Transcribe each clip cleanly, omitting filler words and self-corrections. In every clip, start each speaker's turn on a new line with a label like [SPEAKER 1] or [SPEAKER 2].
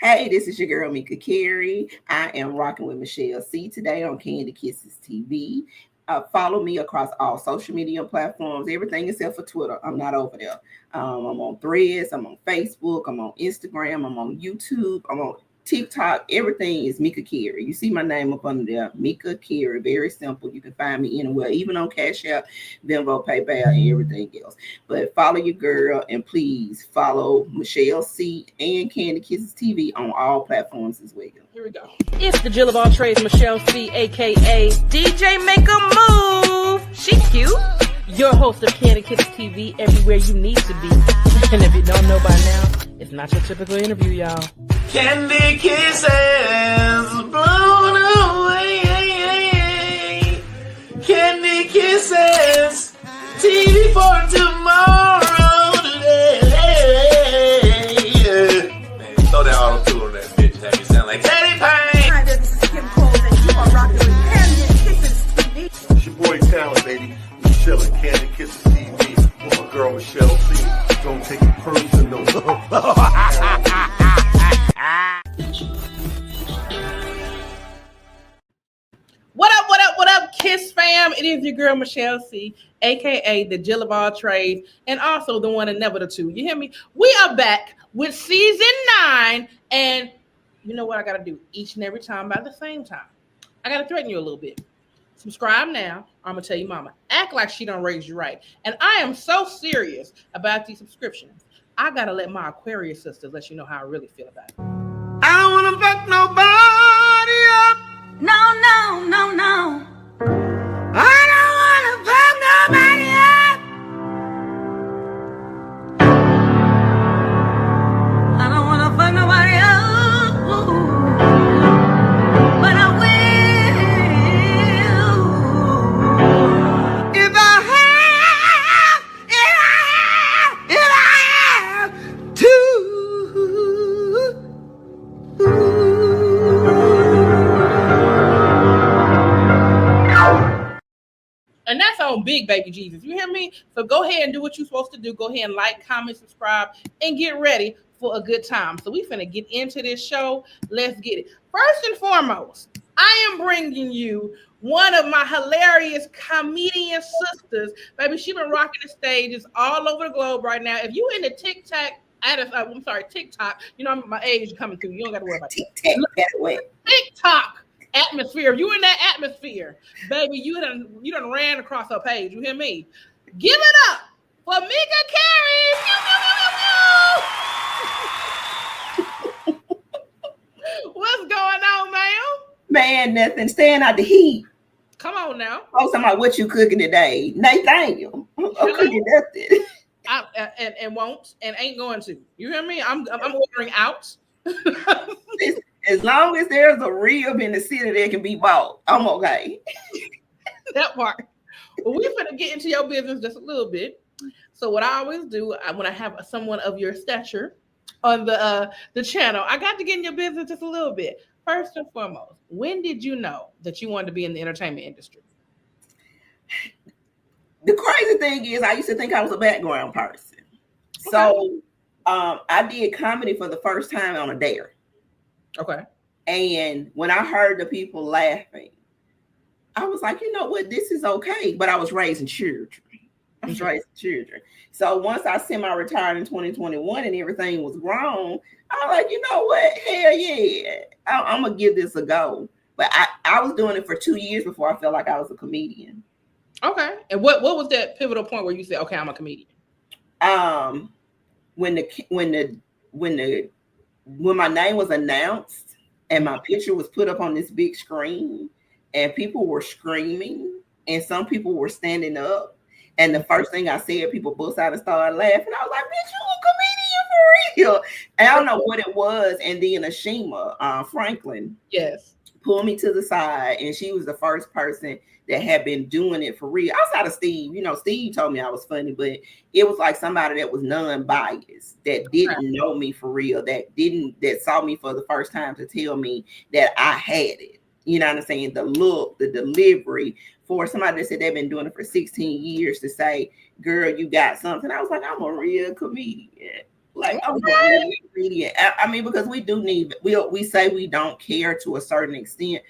[SPEAKER 1] Hey, this is your girl, mekacarey. I am rocking with Michelle C today on Candy Kisses TV. Follow me across all social media platforms, everything except for Twitter. I'm not over there. I'm on Threads, I'm on Facebook, I'm on Instagram, I'm on YouTube, I'm on TikTok. Everything is mekacarey. You see my name up under there, mekacarey. Very simple. You can find me anywhere, even on Cash App, Venmo, PayPal, and everything else. But follow your girl, and please follow Michelle C and Candy Kisses TV on all platforms as well.
[SPEAKER 2] Here we go. It's the Jill of all trades, Michelle C, aka DJ Make a Move. She cute. Your host of Candy Kisses TV, everywhere you need to be. And if you don't know by now, it's not your typical interview, y'all.
[SPEAKER 3] Candy kisses blown away. Candy kisses, TV for tomorrow today. Man, throw that auto-tune on that bitch. Have me sound like Teddy Payne.
[SPEAKER 4] Hi, this is Kim Cole, and you are rocking with Candy Kisses TV.
[SPEAKER 5] It's your boy Talent, baby. Michelle and Candy Kisses TV. With my girl Michelle C. Don't take it personal.
[SPEAKER 2] What up, Kiss fam? It is your girl, Michelle C, aka the Jill of all trades, and also the one and never the two. You hear me? We are back with season 9, and you know what I got to do each and every time by the same time? I got to threaten you a little bit. Subscribe now. I'm going to tell you, mama, act like she don't raise you right. And I am so serious about these subscriptions. I got to let my Aquarius sisters let you know how I really feel about it.
[SPEAKER 3] I don't want to fuck nobody up.
[SPEAKER 4] No, no, no, no.
[SPEAKER 3] I don't want to fuck nobody up.
[SPEAKER 4] I don't want to fuck nobody else. But I will.
[SPEAKER 3] If I have to.
[SPEAKER 2] And that's on big baby Jesus. You hear me? So go ahead and do what you're supposed to do. Go ahead and like, comment, subscribe, and get ready for a good time. So we finna get into this show. Let's get it. First and foremost, I am bringing you one of my hilarious comedian sisters. Baby, she been rocking the stages all over the globe right now. If you in the TikTok, you know my age coming through. You don't got to worry about TikTok atmosphere. If you in that atmosphere, baby, you done ran across her page. You hear me? Give it up for mekacarey. What's going on, ma'am?
[SPEAKER 1] Man, nothing. Staying out the heat.
[SPEAKER 2] Come on now.
[SPEAKER 1] Oh, somebody, what you cooking today? Nathaniel. I'm cooking nothing.
[SPEAKER 2] And won't and ain't going to. You hear me? I'm ordering out.
[SPEAKER 1] As long as there's a rib in the city that can be bought, I'm okay.
[SPEAKER 2] That part. Well, we're going to get into your business just a little bit. So what I always do when I have someone of your stature on the channel, I got to get in your business just a little bit. First and foremost, when did you know that you wanted to be in the entertainment industry?
[SPEAKER 1] The crazy thing is, I used to think I was a background person. Okay. So I did comedy for the first time on a dare.
[SPEAKER 2] Okay. And
[SPEAKER 1] when I heard the people laughing, I was like, you know what, this is okay. But I was raising children. So once I semi-retired in 2021 and everything was grown, I was like, you know what, hell yeah, I'm going to give this a go. But I was doing it for 2 years before I felt like I was a comedian.
[SPEAKER 2] Okay. And what was that pivotal point where you said, okay, I'm a comedian?
[SPEAKER 1] When my name was announced and my picture was put up on this big screen and people were screaming and some people were standing up, and the first thing I said, people bust out and started laughing. I was like, bitch, you a comedian for real? And I don't know what it was. And then Ashima Franklin,
[SPEAKER 2] yes,
[SPEAKER 1] pulled me to the side, and she was the first person that had been doing it for real. Outside of Steve, Steve told me I was funny, but it was like somebody that was non-biased, that didn't know me for real, that saw me for the first time to tell me that I had it. You know what I'm saying? The look, the delivery, for somebody that said they've been doing it for 16 years to say, girl, you got something. I was like, I'm a real comedian. Like I'm really ingredient. I mean, because we do need we say we don't care to a certain extent,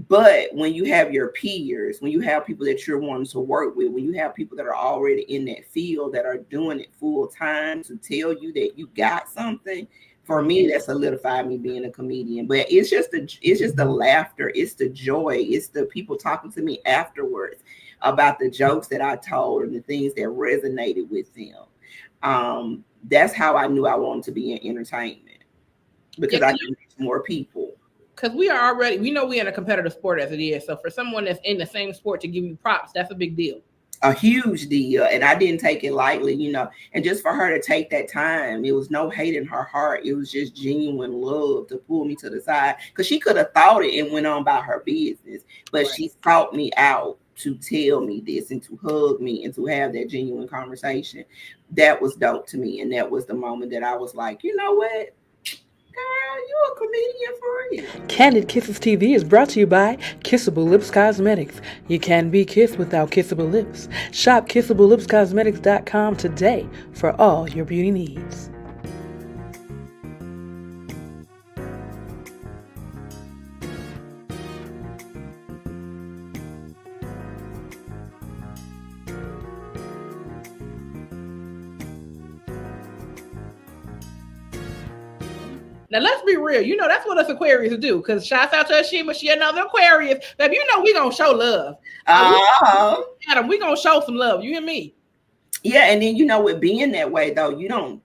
[SPEAKER 1] but when you have your peers, when you have people that you're wanting to work with, when you have people that are already in that field that are doing it full time to tell you that you got something, for me that solidified me being a comedian. But it's just the laughter, it's the joy, it's the people talking to me afterwards about the jokes that I told and the things that resonated with them. That's how I knew I wanted to be in entertainment, because I can reach more people.
[SPEAKER 2] Because we know we're in a competitive sport as it is. So for someone that's in the same sport to give you props, that's a big deal.
[SPEAKER 1] A huge deal. And I didn't take it lightly, you know. And just for her to take that time, it was no hate in her heart. It was just genuine love to pull me to the side. Because she could have thought it and went on about her business. But she sought me out to tell me this and to hug me and to have that genuine conversation. That was dope to me. And that was the moment that I was like, you know what? Girl, you a comedian for real.
[SPEAKER 6] Candid Kisses TV is brought to you by Kissable Lips Cosmetics. You can be kissed without kissable lips. Shop KissableLipsCosmetics.com today for all your beauty needs.
[SPEAKER 2] Now let's be real. You know that's what us Aquarius do. Because shouts out to Ashima, she another Aquarius. Baby, you know we gonna show love. Adam, we gonna show some love. You hear me?
[SPEAKER 1] Yeah, and then you know, with being that way though, you don't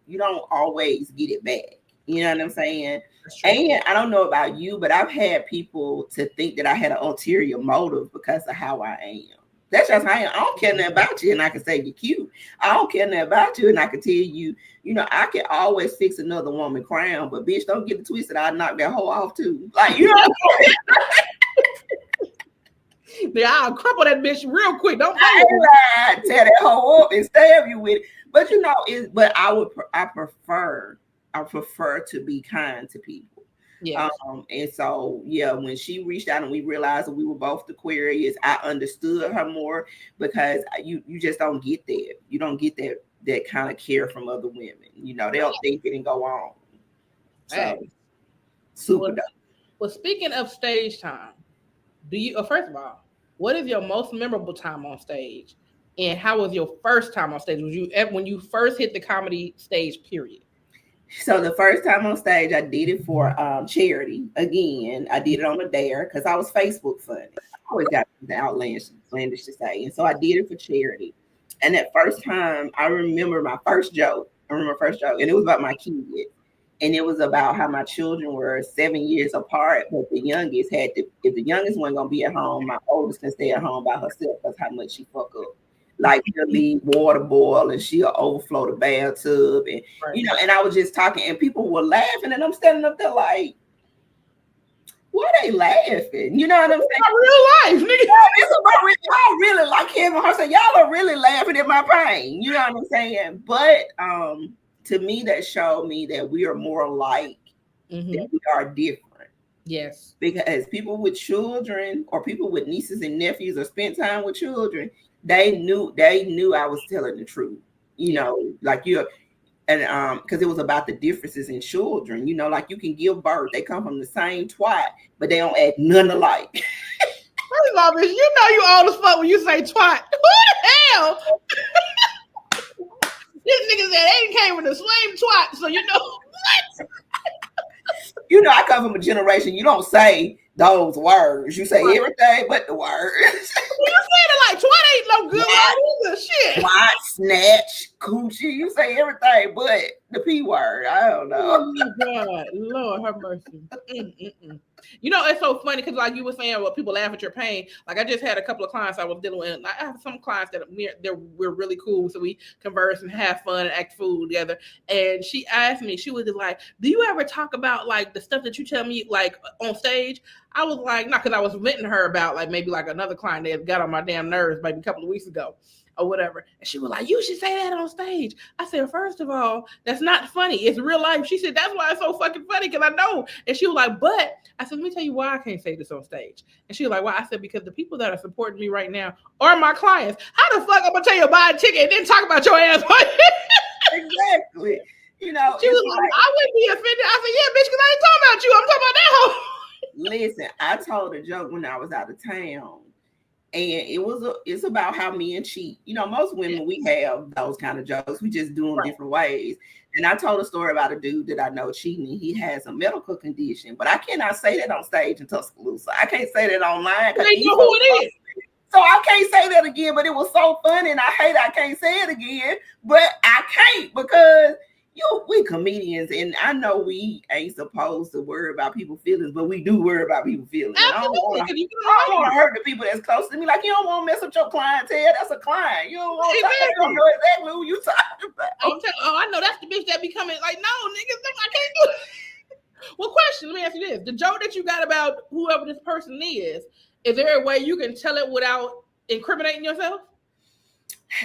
[SPEAKER 1] always get it back. You know what I'm saying? And I don't know about you, but I've had people to think that I had an ulterior motive because of how I am. That's just how I am. I don't care nothing about you, and I can say you're cute. I don't care nothing about you, and I can tell you, you know, I can always fix another woman crown, but bitch, don't get it twisted. I'll knock that hoe off too. Like, you know what I'm saying?
[SPEAKER 2] Yeah, I'll crumple that bitch real quick. Don't
[SPEAKER 1] tear that hoe up and stab you with it. But you know, I prefer to be kind to people.
[SPEAKER 2] Yeah.
[SPEAKER 1] And so when she reached out and we realized that we were both Aquarius, I understood her more, because you just don't get that. You don't get that kind of care from other women. You know, they'll think it and go on. So super dope.
[SPEAKER 2] Well, speaking of stage time, first of all, what is your most memorable time on stage? And how was your first time on stage? Was you when you first hit the comedy stage, period? So
[SPEAKER 1] the first time on stage, I did it for charity. Again, I did it on a dare because I was Facebook funny. I always got the outlandish to say. And so I did it for charity. And that first time, I remember my first joke. And it was about my kids. And it was about how my children were 7 years apart, but the youngest if the youngest wasn't going to be at home, my oldest can stay at home by herself. That's how much she fuck up. Like, she'll leave water boil and she'll overflow the bathtub. And, you know, and I was just talking and people were laughing and I'm standing up there like, why they laughing? You know what I'm saying?
[SPEAKER 2] Real life, nigga.
[SPEAKER 1] It's about real. Y'all really like him and her saying, y'all are really laughing at my pain. You know what I'm saying? But to me, that showed me that we are more alike than we are different.
[SPEAKER 2] Yes. Because
[SPEAKER 1] people with children or people with nieces and nephews or spent time with children, they knew I was telling the truth, you know, like because it was about the differences in children, you know, like you can give birth, they come from the same twat, but they don't act none alike.
[SPEAKER 2] First of all, bitch, you know you old as fuck when you say twat. Who the hell? This nigga said they came with the same twat, so you know what?
[SPEAKER 1] You know, I come from a generation, you don't say those words. You say everything but the words.
[SPEAKER 2] You saying it like twat ain't no good word either. Shit.
[SPEAKER 1] Twat, snatch, coochie. You say everything but the P word. I don't know.
[SPEAKER 2] Oh my God. Lord have mercy. You know, it's so funny because like you were saying, well, people laugh at your pain. Like I just had a couple of clients I was dealing with. I have some clients that we're really cool. So we converse and have fun and act fool together. And she asked me, she was just like, do you ever talk about like the stuff that you tell me like on stage? I was like, no, because I was venting her about like maybe like another client that got on my damn nerves maybe a couple of weeks ago or whatever. And she was like, you should say that on stage. I said, first of all, that's not funny. It's real life. She said, that's why it's so fucking funny because I know. And she was like, but I said, let me tell you why I can't say this on stage. And she was like, why? I said, because the people that are supporting me right now are my clients. How the fuck I'm going to tell you to buy a ticket and then talk about your ass?
[SPEAKER 1] Exactly. You know,
[SPEAKER 2] She was like, I wouldn't be offended. I said, yeah, bitch, because I ain't talking about you. I'm talking about that hoe.
[SPEAKER 1] Listen, I told a joke when I was out of town, and it's about how men cheat. You know, most women, we have those kind of jokes. We just do them different ways. And I told a story about a dude that I know cheating. He has a medical condition, but I cannot say that on stage in Tuscaloosa. I can't say that online.
[SPEAKER 2] They know who it is.
[SPEAKER 1] So I can't say that again, but it was so funny, and I hate I can't say it again, but I can't because we comedians, and I know we ain't supposed to worry about people's feelings, but we do worry about people's feelings.
[SPEAKER 2] Absolutely.
[SPEAKER 1] I don't want to hurt the people that's close to me. Like, you don't want to mess with your clientele. That's a client. You don't want to don't know exactly who you talking about.
[SPEAKER 2] I know that's the bitch that be coming like, no, niggas, I can't do it. Well, question, let me ask you this. The joke that you got about whoever this person is there a way you can tell it without incriminating yourself?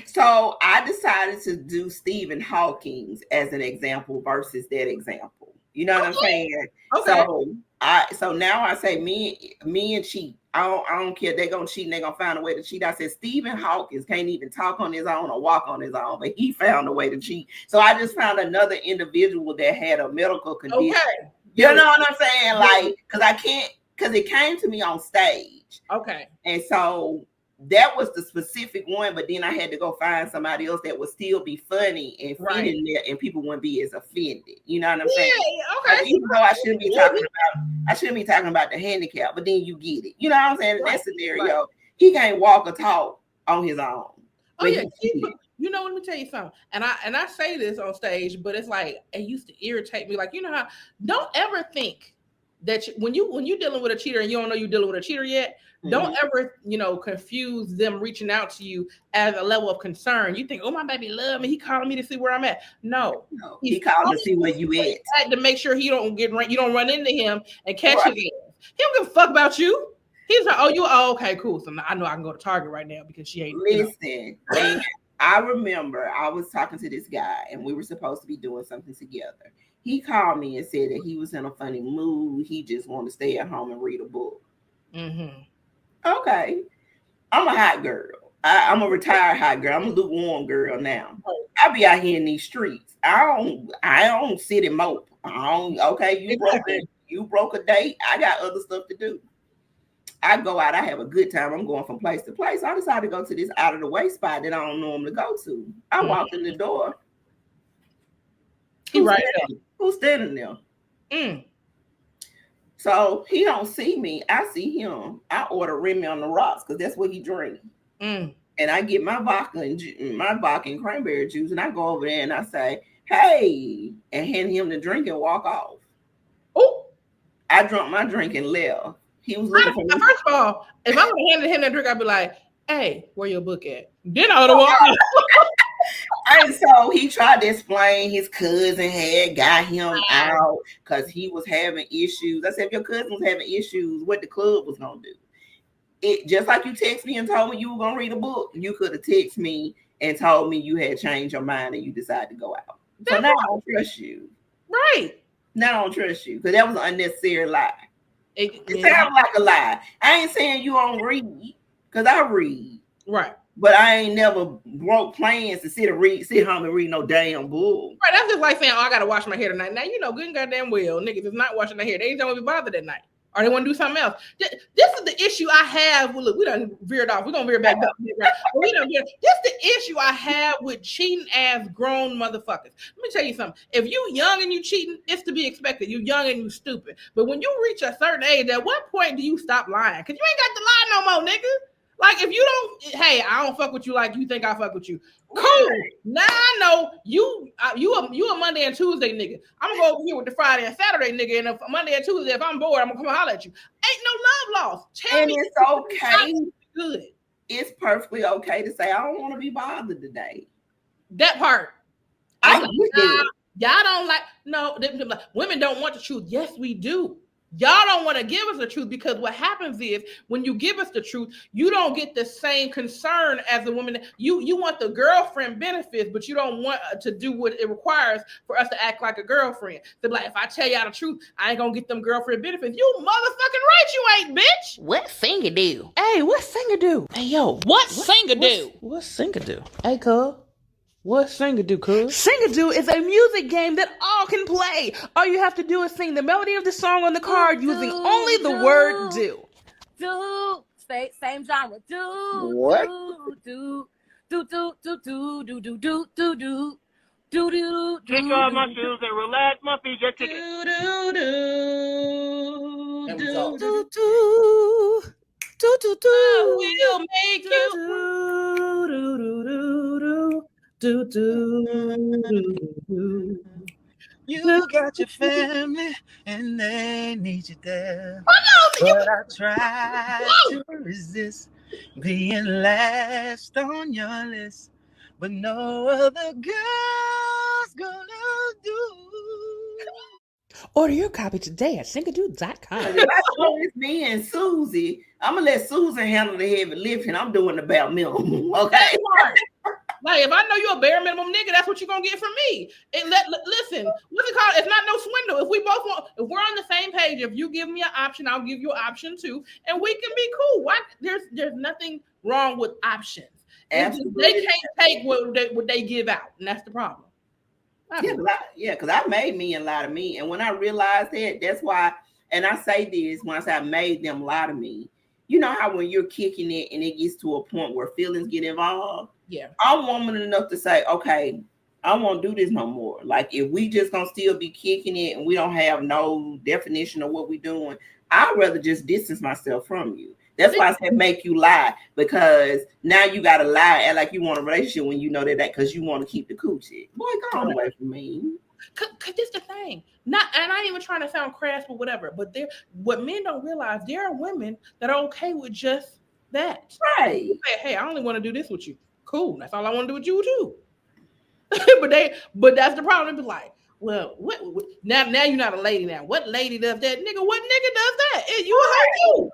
[SPEAKER 2] So
[SPEAKER 1] I decided to do Stephen Hawking as an example versus that example. You know what I'm saying? Okay. So now I say me and cheat. I don't care. They're gonna cheat and they're gonna find a way to cheat. I said Stephen Hawking can't even talk on his own or walk on his own, but he found a way to cheat. So I just found another individual that had a medical condition. Okay. You know what I'm saying? Like, because it came to me on stage. Okay. And so that was the specific one, but then I had to go find somebody else that would still be funny and fit in there, and people wouldn't be as offended. You know what I'm saying? Okay. Like, even though I shouldn't be talking about the handicap, but then you get it. You know what I'm saying? In that scenario, he can't walk or talk on his own. Oh yeah. You know, let me tell you something. And I say this on stage, but it's like it used to irritate me. Like, you know how don't ever think that when you're dealing with a cheater and you don't know you're dealing with a cheater yet, don't ever, confuse them reaching out to you as a level of concern. You think, oh, my baby love me. He calling me to see where I'm at. No, he calling to see where you at. To make sure you don't run into him and catch his ass. He don't give a fuck about you. He's like, okay, cool. So I know I can go to Target right now because she ain't. Listen, I remember I was talking to this guy and we were supposed to be doing something together. He called me and said that he was in a funny mood. He just wanted to stay at home and read a book. Mm-hmm. Okay. I'm a hot girl. I'm a retired hot girl. I'm a lukewarm girl now. I be out here in these streets. I don't sit and mope. You broke a date. I got other stuff to do. I go out, I have a good time. I'm going from place to place. I decided to go to this out of the way spot that I don't normally go to. I walked in the door. Who's standing there? Mm. So he don't see me. I see him. I order Remy on the rocks because that's what he drinks. Mm. And I get my vodka and cranberry juice, and I go over there and I say, "Hey," and hand him the drink and walk off. Oh, I drank my drink and left. He was looking for me. First of all, if I would have handed him that drink, I'd be like, "Hey, where your book at?" Then I would have walked. And so he tried to explain his cousin had got him out because he was having issues. I said, if your cousin was having issues, what the club was gonna do? It just like you text me and told me you were gonna read a book, you could have texted me and told me you had changed your mind and you decided to go out. So now I don't trust you. Right. Now I don't trust you because that was an unnecessary lie. It sounds like a lie. I ain't saying you don't read because I read. Right. But I ain't never broke plans to sit home and read no damn book. Right, that's just like saying, I gotta wash my hair tonight. Now you know good and goddamn well, niggas is not washing their hair. They ain't gonna be bothered at night. Or they want to do something else. This is the issue I have. Well, look, we done veered off. We're gonna veer back up. This is the issue I have with cheating ass grown motherfuckers. Let me tell you something. If you young and you cheating, it's to be expected. You young and you stupid. But when you reach a certain age, at what point do you stop lying? Because you ain't got to lie no more, nigga. Like if you don't, hey, I don't fuck with you like you think I fuck with you. Cool. Now I know you a Monday and Tuesday nigga. I'm gonna go over here with the Friday and Saturday nigga, and if Monday and Tuesday, if I'm bored, I'm gonna come holler at you. Ain't no love lost. Tell me it's okay. Good. It's perfectly okay to say I don't want to be bothered today. That part. Y'all don't like women don't want the truth. Yes, we do. Y'all don't want to give us the truth because what happens is when you give us the truth, you don't get the same concern as the woman. You want the girlfriend benefits, but you don't want to do what it requires for us to act like a girlfriend. So like, if I tell y'all the truth, I ain't gonna get them girlfriend benefits. You motherfucking right, you ain't, bitch.
[SPEAKER 7] What singer do?
[SPEAKER 6] Hey, what singer do?
[SPEAKER 7] Hey, yo, what singer do?
[SPEAKER 6] What singer do? Hey, cuz,
[SPEAKER 2] What's Singadoo, cuz?
[SPEAKER 6] Singadoo is a music game that all can play. All you have to do is sing the melody of the song on the card using only the word do.
[SPEAKER 4] Do. Same genre. Do.
[SPEAKER 7] What?
[SPEAKER 4] Do. Do. Do. Do. Do. Do. Do. Do. Do. Do. Do do
[SPEAKER 7] Kick off my shoes and relax my feet. Just kick it.
[SPEAKER 4] do do do do.
[SPEAKER 2] We'll make you.
[SPEAKER 8] You got your family and they need you there. But I try to resist being last on your list. But no other girl's gonna do.
[SPEAKER 6] Order your copy today at singadoo.com.
[SPEAKER 1] I told this man, Susie, I'm going to let Susan handle the heavy lifting. I'm doing the bare minimum, okay?
[SPEAKER 2] Like, if I know you're a bare minimum nigga, that's what you're going to get from me. And listen, what's it called? It's not no swindle. If we both want, if we're on the same page, if you give me an option, I'll give you an option too. And we can be cool. Why? There's nothing wrong with options.
[SPEAKER 1] Absolutely.
[SPEAKER 2] They can't take what they give out. And that's the problem.
[SPEAKER 1] Yeah, because I made me and lie to me. And when I realized that, that's why, and I say this, when I say I made them lie to me, you know how when you're kicking it and it gets to a point where feelings get involved?
[SPEAKER 2] Yeah.
[SPEAKER 1] I'm woman enough to say, okay, I won't do this no more. Like, if we just gonna still be kicking it and we don't have no definition of what we're doing, I'd rather just distance myself from you. That's why I said make you lie, because now you gotta lie and like you want a relationship when you know that because you want to keep the coochie. Boy, go on away from me.
[SPEAKER 2] Cause this the thing. And I ain't even trying to sound crass or whatever, but what men don't realize, there are women that are okay with just that.
[SPEAKER 1] Right.
[SPEAKER 2] You say, hey, I only want to do this with you. Cool. That's all I want to do with you too. but that's the problem. They be like, well, what now you're not a lady now. What lady does that? Nigga, what nigga does that? You.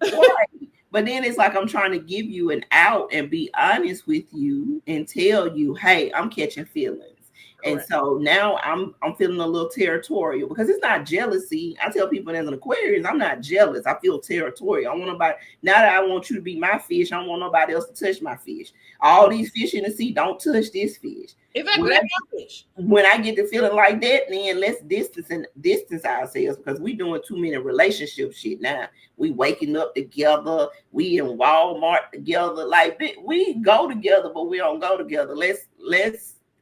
[SPEAKER 1] Right. But then it's like I'm trying to give you an out and be honest with you and tell you, hey, I'm catching feelings. Correct. And so now I'm feeling a little territorial because it's not jealousy. I tell people as an Aquarius, I'm not jealous. I feel territorial. I want nobody, now that I want you to be my fish, I don't want nobody else to touch my fish. All these fish in the sea, don't touch this fish.
[SPEAKER 2] Exactly.
[SPEAKER 1] When I get to feeling like that, then let's distance ourselves because we doing too many relationship shit now. We waking up together, we in Walmart together, like we go together, but we don't go together. Let's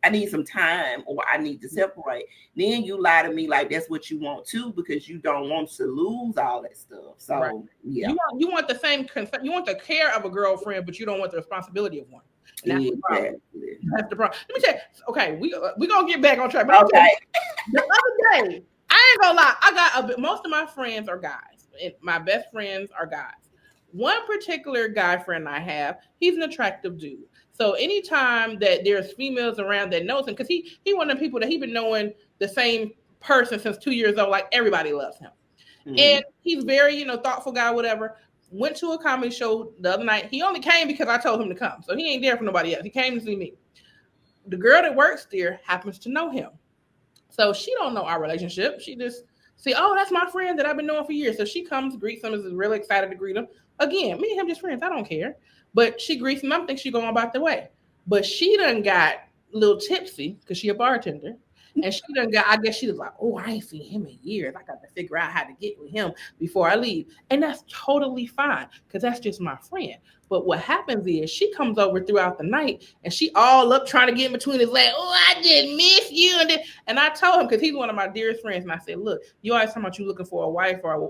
[SPEAKER 1] I need some time or I need to separate. Then you lie to me like that's what you want to because you don't want to lose all that stuff. So right. Yeah,
[SPEAKER 2] you want the same you want the care of a girlfriend, but you don't want the responsibility of one. And that's the problem. That's the problem. Let me tell you. Okay, we gonna get back on track. But okay. The other day, I ain't gonna lie. I got most of my friends are guys. My best friends are guys. One particular guy friend I have, he's an attractive dude. So anytime that there's females around that knows him, because he one of the people that he been knowing the same person since 2 years old, like everybody loves him. Mm-hmm. And he's very, thoughtful guy, whatever. Went to a comedy show the other night. He only came because I told him to come. So he ain't there for nobody else. He came to see me. The girl that works there happens to know him. So she don't know our relationship. She just see, oh, that's my friend that I've been knowing for years. So she comes, greets him, is really excited to greet him. Again, me and him just friends. I don't care. But she greets him. I think she going about the way. But she done got a little tipsy because she a bartender. And she done got, I guess she was like, oh, I ain't seen him in years. I got to figure out how to get with him before I leave. And that's totally fine because that's just my friend. But what happens is she comes over throughout the night and she all up trying to get in between his legs. Oh, I just miss you. And I told him, because he's one of my dearest friends. And I said, look, you always talking about you looking for a wife or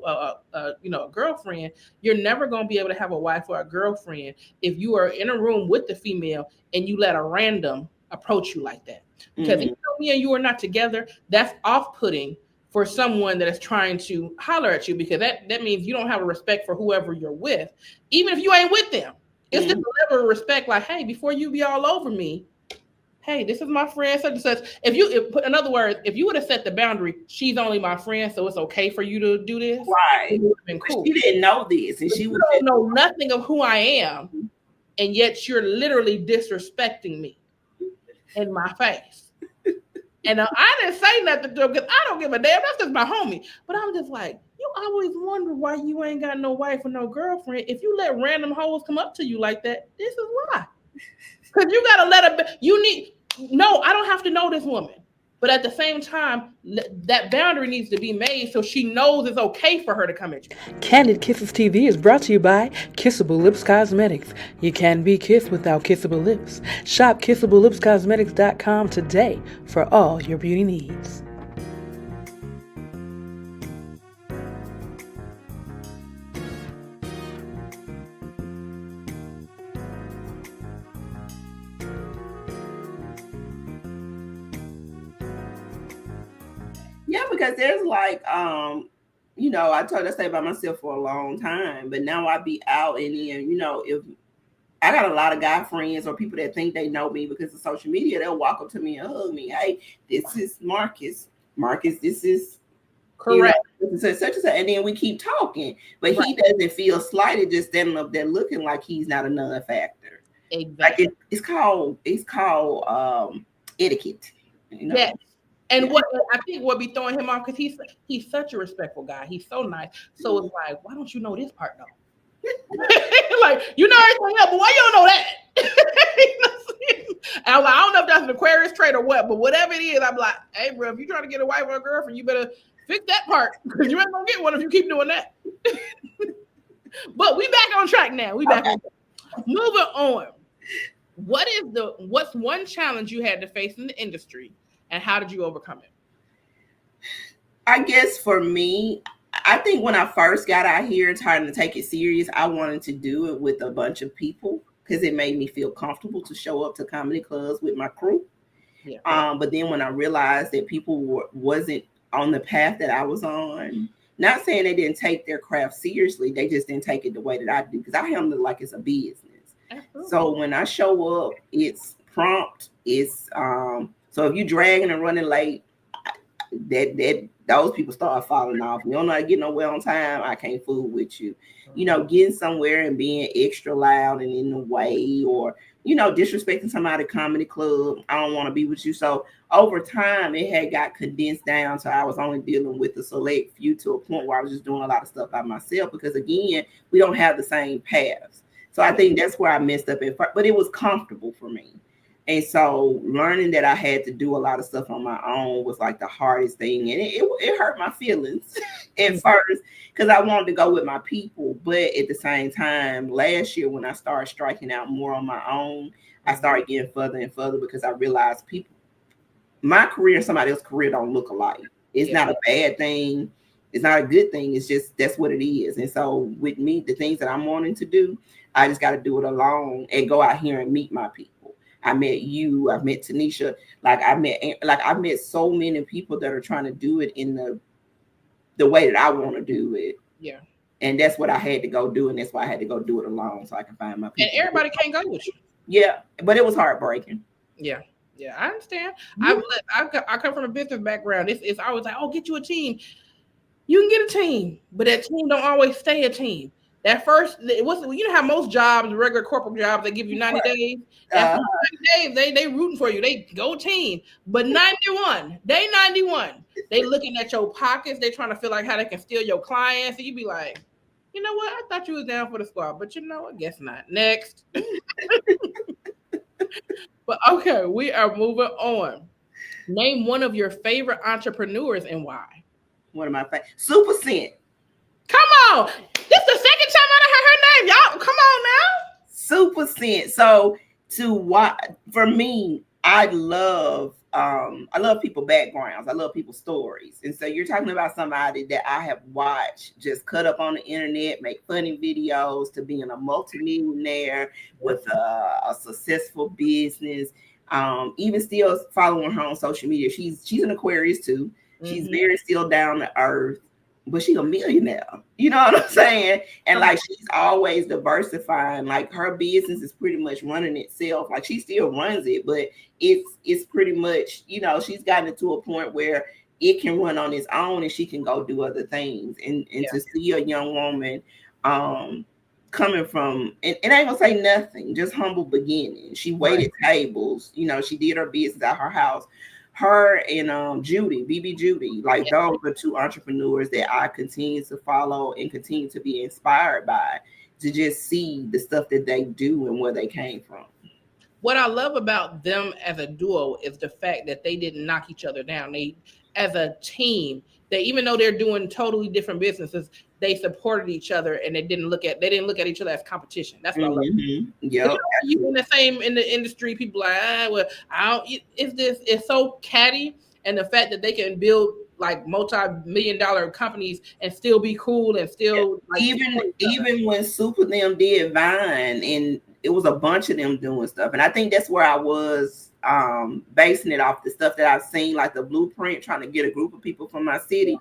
[SPEAKER 2] a girlfriend. You're never going to be able to have a wife or a girlfriend if you are in a room with the female and you let a random approach you like that. Because if me and you are not together, that's off-putting for someone that is trying to holler at you, because that means you don't have a respect for whoever you're with, even if you ain't with them. It's just a level of respect, like, hey, before you be all over me, hey, this is my friend, such and such. In other words, if you would have set the boundary, she's only my friend, so it's okay for you to do this.
[SPEAKER 1] Right.
[SPEAKER 2] It would have been cool.
[SPEAKER 1] She didn't know this, and
[SPEAKER 2] she don't know nothing of who I am, and yet you're literally disrespecting me in my face. And I didn't say nothing to him because I don't give a damn. That's just my homie. But I'm just like, you always wonder why you ain't got no wife or no girlfriend. If you let random hoes come up to you like that, this is why. Because you got to let no, I don't have to know this woman. But at the same time, that boundary needs to be made so she knows it's okay for her to come at you.
[SPEAKER 6] Candid Kisses TV is brought to you by Kissable Lips Cosmetics. You can be kissed without kissable lips. Shop KissableLipsCosmetics.com today for all your beauty needs.
[SPEAKER 1] Yeah, because there's like, you know, I told I stay by myself for a long time, but now I be out and then, you know, if I got a lot of guy friends or people that think they know me because of social media, they'll walk up to me and hug me. Hey, this is Marcus. Marcus, this is
[SPEAKER 2] correct.
[SPEAKER 1] You know, such and such. And then we keep talking, but he doesn't feel slighted just standing up there looking like he's not a non-factor.
[SPEAKER 2] Exactly.
[SPEAKER 1] Like it's called etiquette. You know?
[SPEAKER 2] Yes. And what I think would be throwing him off because he's such a respectful guy. He's so nice. So it's like, why don't you know this part though? Like, you know everything else, but why you don't know that? And I'm like, I don't know if that's an Aquarius trait or what, but whatever it is, I'm like, hey, bro, if you're trying to get a wife or a girlfriend, you better fix that part because you ain't gonna get one if you keep doing that. But we back on track now. We back on track. Moving on. What's one challenge you had to face in the industry? And how did you overcome it?
[SPEAKER 1] I guess for me, I think when I first got out here and started to take it serious, I wanted to do it with a bunch of people because it made me feel comfortable to show up to comedy clubs with my crew. Yeah. But then when I realized that people wasn't on the path that I was on, not saying they didn't take their craft seriously, they just didn't take it the way that I do because I handle it like it's a business. Absolutely. So when I show up, it's prompt, it's so if you dragging and running late, that those people start falling off. You don't know how to get nowhere on time, I can't fool with you. You know, getting somewhere and being extra loud and in the way, or you know, disrespecting somebody at a comedy club, I don't want to be with you. So over time, it had got condensed down, so I was only dealing with the select few to a point where I was just doing a lot of stuff by myself because again, we don't have the same paths. So I think that's where I messed up at first, but it was comfortable for me. And so learning that I had to do a lot of stuff on my own was like the hardest thing. And it hurt my feelings at first because I wanted to go with my people. But at the same time, last year when I started striking out more on my own, I started getting further and further because I realized my career and somebody else's career don't look alike. It's not a bad thing. It's not a good thing. It's just that's what it is. And so with me, the things that I'm wanting to do, I just got to do it alone and go out here and meet my people. I met you, I've met Tanisha, I've met so many people that are trying to do it in the way that I want to do it. Yeah. And that's what I had to go do, and that's why I had to go do it alone so I can find my people.
[SPEAKER 2] And everybody can't go with you.
[SPEAKER 1] Yeah, but it was heartbreaking.
[SPEAKER 2] Yeah. Yeah, I understand. Mm-hmm. I come from a business background. It's always like, oh, get you a team. You can get a team, but that team don't always stay a team. That first, you know how most jobs, regular corporate jobs, they give you 90 days. That 90 days, they rooting for you. They go team. But 91, day 91, they looking at your pockets. They trying to feel like how they can steal your clients. And you be like, you know what? I thought you was down for the squad, but you know, I guess not. Next. But okay, we are moving on. Name one of your favorite entrepreneurs and why.
[SPEAKER 1] One of my favorite. Super Scent.
[SPEAKER 2] Come on. This is the second time I heard her name. Y'all, come on now.
[SPEAKER 1] Super Scent. So for me, I love people backgrounds. I love people's stories. And so you're talking about somebody that I have watched just cut up on the internet, make funny videos, to being a multimillionaire with a successful business. Even still following her on social media. She's an Aquarius too. She's very still down to earth, but she's a millionaire. You know what I'm saying? And like she's always diversifying. Like her business is pretty much running itself. Like she still runs it, but it's pretty much, you know, she's gotten it to a point where it can run on its own and she can go do other things. And to see a young woman coming from, and I ain't gonna say nothing, just humble beginnings. She waited tables, you know, she did her business at her house. Her and Judy, BB Judy, like those are two entrepreneurs that I continue to follow and continue to be inspired by, to just see the stuff that they do and where they came from.
[SPEAKER 2] what I love about them as a duo is the fact that they didn't knock each other down. They, as a team, they, even though they're doing totally different businesses, they supported each other and they didn't look at each other as competition. That's what I love.
[SPEAKER 1] Yeah,
[SPEAKER 2] you in the industry, people like, well, it's so catty, and the fact that they can build like multi-million-dollar companies and still be cool and still like,
[SPEAKER 1] even when Super them did Vine, and it was a bunch of them doing stuff, and I think that's where I was basing it off the stuff that I've seen, like the blueprint, trying to get a group of people from my city.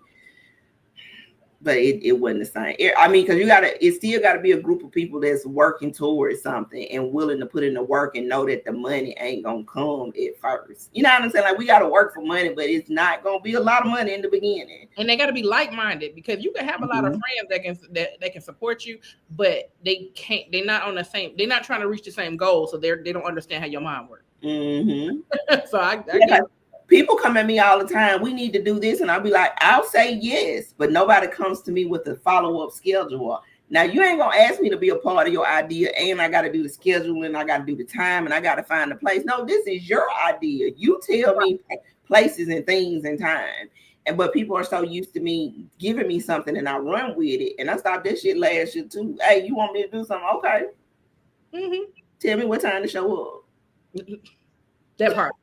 [SPEAKER 1] But it wasn't the same. I mean, because it still got to be a group of people that's working towards something and willing to put in the work and know that the money ain't gonna come at first. You know what I'm saying? Like, we got to work for money, but it's not gonna be a lot of money in the beginning.
[SPEAKER 2] And they got to be like-minded, because you can have a lot of friends that can support you, but they can't. They're not on the same. They're not trying to reach the same goal, so they don't understand how your mind works. So I get it.
[SPEAKER 1] People come at me all the time. We need to do this. And I'll be like, I'll say yes, but nobody comes to me with a follow-up schedule. Now, you ain't going to ask me to be a part of your idea, and I got to do the scheduling, I got to do the time, and I got to find the place. No, this is your idea. You tell me places and things and time. But people are so used to me giving me something and I run with it. And I stopped that shit last year too. Hey, you want me to do something? Okay. Tell me what time to show up.
[SPEAKER 2] That part.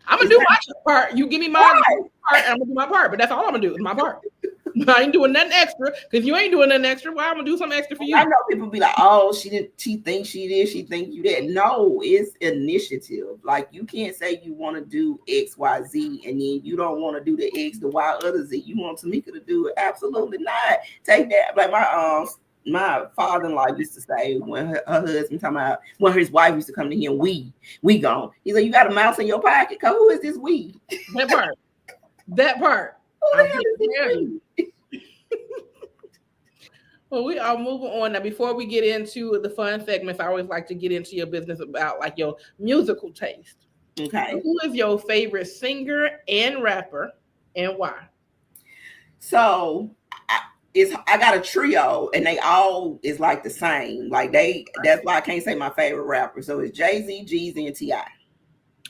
[SPEAKER 2] I'm gonna do my part. You give me my part, and I'm gonna do my part. But that's all I'm gonna do is my part. I ain't doing nothing extra, because you ain't doing nothing extra. Why I'm gonna do something extra for you?
[SPEAKER 1] I know people be like, "Oh, she thinks she did. She think you did." No, it's initiative. Like, you can't say you want to do X, Y, Z, and then you don't want to do the X, the Y, other Z. You want Tamika to do it? Absolutely not. Take that. Like my father-in-law used to say, when her husband talking about, when his wife used to come to him, we gone. He's like, you got a mouse in your pocket? Cause who is this we?
[SPEAKER 2] That part. Well, we are moving on now. Before we get into the fun segments, I always like to get into your business about like your musical taste.
[SPEAKER 1] Okay.
[SPEAKER 2] Who is your favorite singer and rapper, and why?
[SPEAKER 1] So I got a trio, and they all is like the same. Like, that's why I can't say my favorite rapper. So it's Jay-Z, Jeezy, and T.I.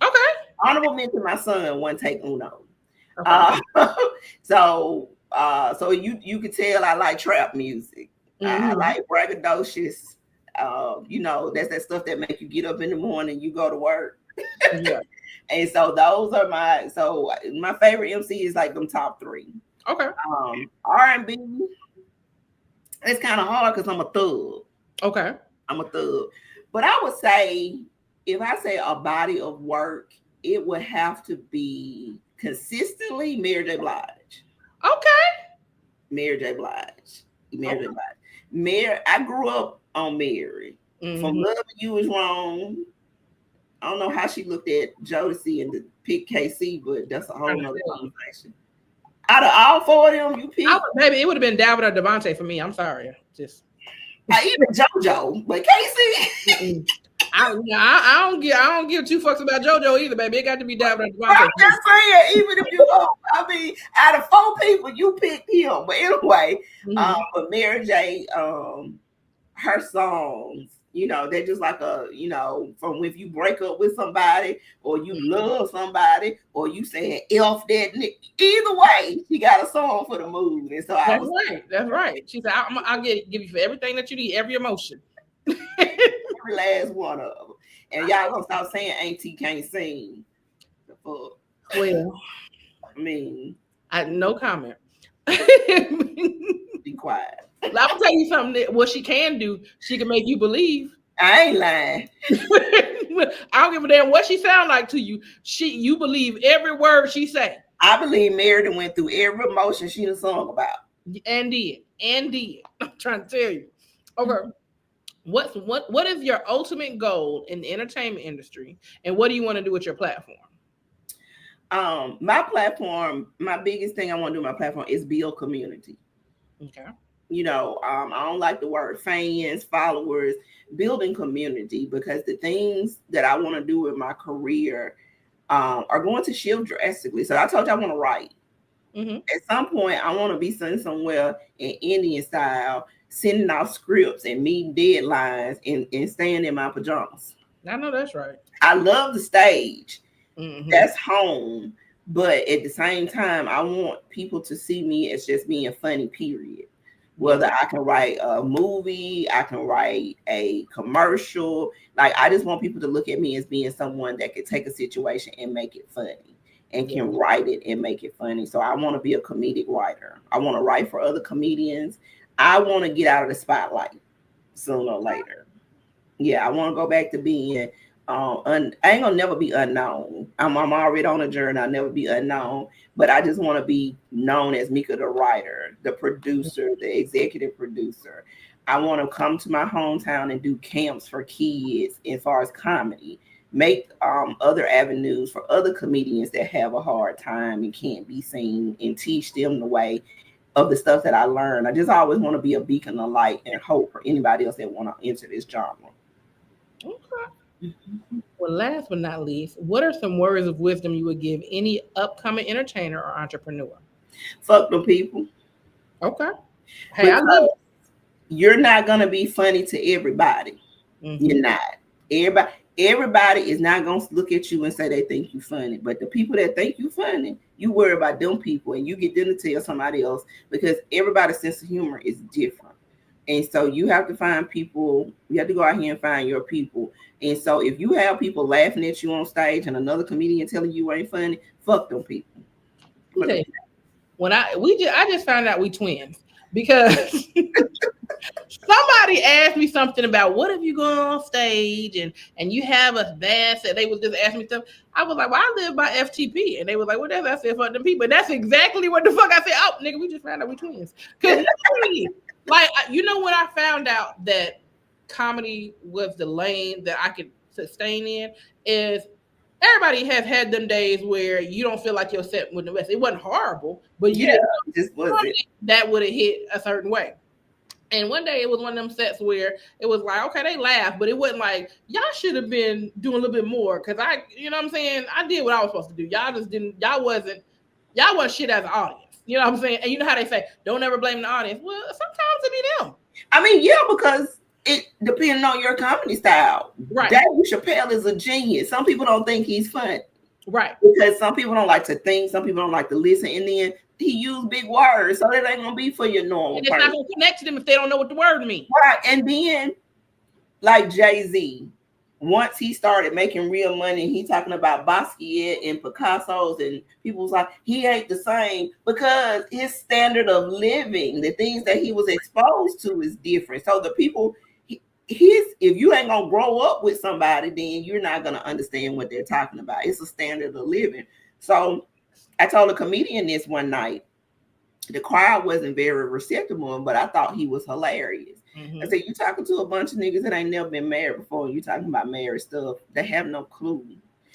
[SPEAKER 1] Okay. Honorable mention, my son, One Take Uno. Okay. So you can tell I like trap music. I like braggadocious. That's that stuff that make you get up in the morning, you go to work. Yeah. And so those are my favorite MC is like them top three. Okay. R&B, it's kind of hard because I'm a thug. Okay. I'm a thug. But I would say, if I say a body of work, it would have to be consistently Mary J. Blige. Okay. Mary J. Blige. Mary, I grew up on Mary. From Loving You Is Wrong. I don't know how she looked at Jodeci and the pick KC, but that's a whole other conversation. Out of all four of them, you pick.
[SPEAKER 2] Maybe it would have been David or Devontae for me. I'm sorry. Just
[SPEAKER 1] even JoJo, but Casey.
[SPEAKER 2] I don't give two fucks about JoJo either, baby. It got to be David or Devontae.
[SPEAKER 1] I'm just saying, even if you go, I mean, out of four people, you picked him. But anyway, but Mary J, her songs, they're just like from if you break up with somebody or you love somebody or you saying F that nigga. Either way, she got a song for the mood. And so
[SPEAKER 2] that's right. She said, I'll give you for everything that you need, every emotion.
[SPEAKER 1] Every last one of them. And y'all gonna stop saying Auntie can't sing. The fuck?
[SPEAKER 2] Well,
[SPEAKER 1] I mean,
[SPEAKER 2] no comment.
[SPEAKER 1] Be quiet.
[SPEAKER 2] I'm gonna tell you something. What she can do, she can make you believe.
[SPEAKER 1] I ain't lying.
[SPEAKER 2] I don't give a damn what she sound like to you. You believe every word she say.
[SPEAKER 1] I believe Mary went through every emotion she done sung about.
[SPEAKER 2] And did. I'm trying to tell you. Okay. What is your ultimate goal in the entertainment industry, and what do you want to do with your platform?
[SPEAKER 1] My platform, my biggest thing I want to do with my platform is build community. Okay. I don't like the word fans, followers, building community, because the things that I want to do in my career are going to shift drastically. So I told you I want to write. At some point, I want to be sitting somewhere in Indian style, sending out scripts and meeting deadlines and staying in my pajamas.
[SPEAKER 2] I know that's right.
[SPEAKER 1] I love the stage.
[SPEAKER 2] Mhm.
[SPEAKER 1] That's home. But at the same time, I want people to see me as just being funny, period. Whether I can write a movie, I can write a commercial. Like, I just want people to look at me as being someone that can take a situation and make it funny and can write it and make it funny. So I want to be a comedic writer. I want to write for other comedians. I want to get out of the spotlight sooner or later. Yeah, I want to go back to being I ain't gonna never be unknown. I'm already on a journey. I'll never be unknown, but I just want to be known as Mika the writer, the producer, the executive producer. I want to come to my hometown and do camps for kids as far as comedy, make other avenues for other comedians that have a hard time and can't be seen, and teach them the way of the stuff that I learned. I just always want to be a beacon of light and hope for anybody else that want to enter this genre.
[SPEAKER 2] Okay. Well, last but not least, what are some words of wisdom you would give any upcoming entertainer or entrepreneur?
[SPEAKER 1] Fuck them people.
[SPEAKER 2] Okay. Hey, I love it.
[SPEAKER 1] You're not gonna be funny to everybody.
[SPEAKER 2] Mm-hmm.
[SPEAKER 1] You're not. Everybody is not gonna look at you and say they think you funny. But the people that think you funny, you worry about them people and you get them to tell somebody else, because everybody's sense of humor is different. And so you have to find people, you have to go out here and find your people. And so if you have people laughing at you on stage and another comedian telling you ain't funny, fuck them people.
[SPEAKER 2] Okay. I just found out we twins, because somebody asked me something about what if you go on stage and you have us dance, and they was just asking me stuff. I was like, well, I live by FTP, and they was like, well, that's, I said, fuck them people. And that's exactly what the fuck I said. Oh, nigga, we just found out we twins. Because like, you know, when I found out that comedy was the lane that I could sustain in, is everybody has had them days where you don't feel like your set was the best. It wasn't horrible, but you
[SPEAKER 1] just wasn't.
[SPEAKER 2] That would have hit a certain way. And one day it was one of them sets where it was like, okay, they laughed, but it wasn't like, y'all should have been doing a little bit more. Cause you know what I'm saying? I did what I was supposed to do. Y'all wasn't shit as an audience. You know what I'm saying? And you know how they say, don't ever blame the audience. Well, sometimes it be them.
[SPEAKER 1] I mean, yeah, because it depending on your comedy style.
[SPEAKER 2] Right.
[SPEAKER 1] Dave Chappelle is a genius. Some people don't think he's funny.
[SPEAKER 2] Right.
[SPEAKER 1] Because some people don't like to think, some people don't like to listen, and then he used big words, so that ain't gonna be for your normal
[SPEAKER 2] and it's
[SPEAKER 1] person.
[SPEAKER 2] not gonna connect to them if they don't know what the word means.
[SPEAKER 1] Right. And then, like Jay-Z, once he started making real money, he talking about Basquiat and Picasso's, and people was like, he ain't the same, because his standard of living, the things that he was exposed to, is different. So the people, if you ain't gonna grow up with somebody, then you're not gonna understand what they're talking about. It's a standard of living. So I told a comedian this one night. The crowd wasn't very receptive, but I thought he was hilarious. Mm-hmm. I said, you talking to a bunch of niggas that ain't never been married before, and you talking about married stuff. They have no clue.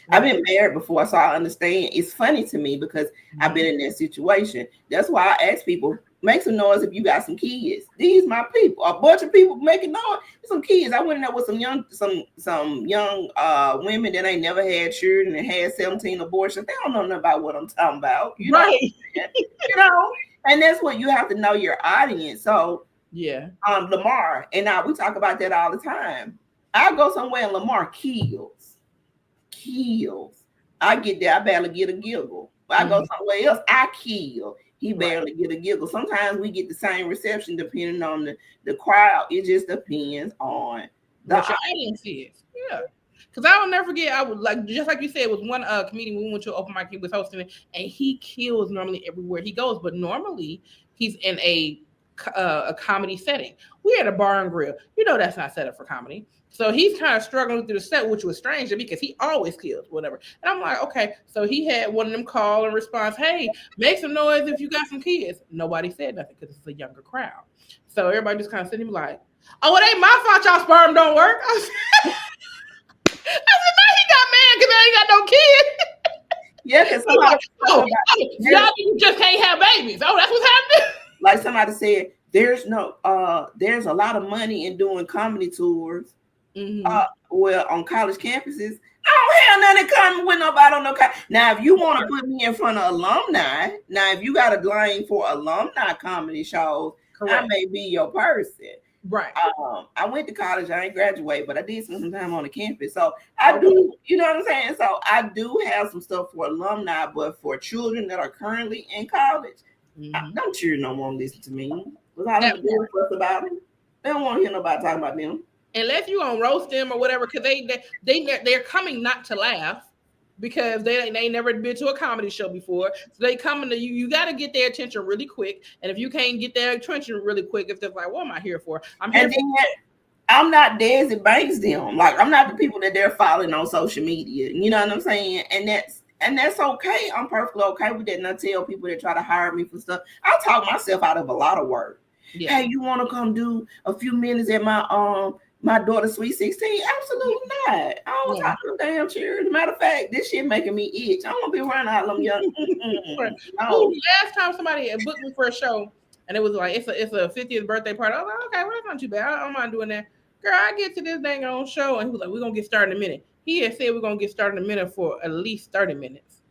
[SPEAKER 1] I've been married before, so I understand. It's funny to me because I've been in that situation. That's why I ask people, make some noise if you got some kids. These my people. A bunch of people making noise. Some kids. I went in there with some young women that ain't never had children and had 17 abortions. They don't know nothing about what I'm talking about. You know?
[SPEAKER 2] Right.
[SPEAKER 1] You know, and that's what you have to know your audience. So
[SPEAKER 2] yeah.
[SPEAKER 1] Lamar, and now we talk about that all the time. I go somewhere and Lamar kills. I get there, I barely get a giggle. But I go somewhere else, I kill. He barely get a giggle. Sometimes we get the same reception depending on the crowd. It just depends on the
[SPEAKER 2] audience is. Yeah. Because I will never forget, I would like, just like you said, it was one comedian, we went to an open mic, he was hosting it, and he kills normally everywhere he goes, but normally he's in a comedy setting. We had a bar and grill. You know that's not set up for comedy. So he's kind of struggling through the set, which was strange because he always kills, whatever. And I'm like, okay. So he had one of them call and response, hey, make some noise if you got some kids. Nobody said nothing because it's a younger crowd. So everybody just kind of sitting like, oh, it ain't my fault y'all sperm don't work. I said, no, he got mad because I ain't got no kids.
[SPEAKER 1] Yeah, because
[SPEAKER 2] y'all just can't have babies. Oh, that's what's happening.
[SPEAKER 1] Like somebody said, there's a lot of money in doing comedy tours. Mm-hmm. Well, on college campuses, I don't have nothing common with nobody on no college. Now, if you want to put me in front of alumni, if you got a lane for alumni comedy shows, I may be your person.
[SPEAKER 2] Right.
[SPEAKER 1] I went to college. I ain't graduate, but I did spend some time on the campus. So I do, you know what I'm saying? So I do have some stuff for alumni, but for children that are currently in college, them children don't want to listen to me. Because I don't do fuss about them. They don't want to hear nobody talking about them.
[SPEAKER 2] Unless you gonna roast them or whatever, because they're coming not to laugh. Because they ain't never been to a comedy show before. So they coming to you. You got to get their attention really quick. And if you can't get their attention really quick, if they're like, what am I here for? I'm
[SPEAKER 1] not Desi Banks them. Like, I'm not the people that they're following on social media. You know what I'm saying? And that's okay. I'm perfectly okay with that. And I tell people that try to hire me for stuff, I talk myself out of a lot of work. Yeah. Hey, you want to come do a few minutes at my daughter's Sweet 16? Absolutely not. I don't want to talk to them damn cheers. As a matter of fact, this shit making me itch. I don't want to be around all them young.
[SPEAKER 2] No. Last time somebody booked me for a show, and it was like it's a 50th birthday party. I was like, okay, well, that's not too bad. I don't mind doing that. Girl, I get to this dang on show, and he was like, we're gonna get started in a minute. He had said we're gonna get started in a minute for at least 30 minutes.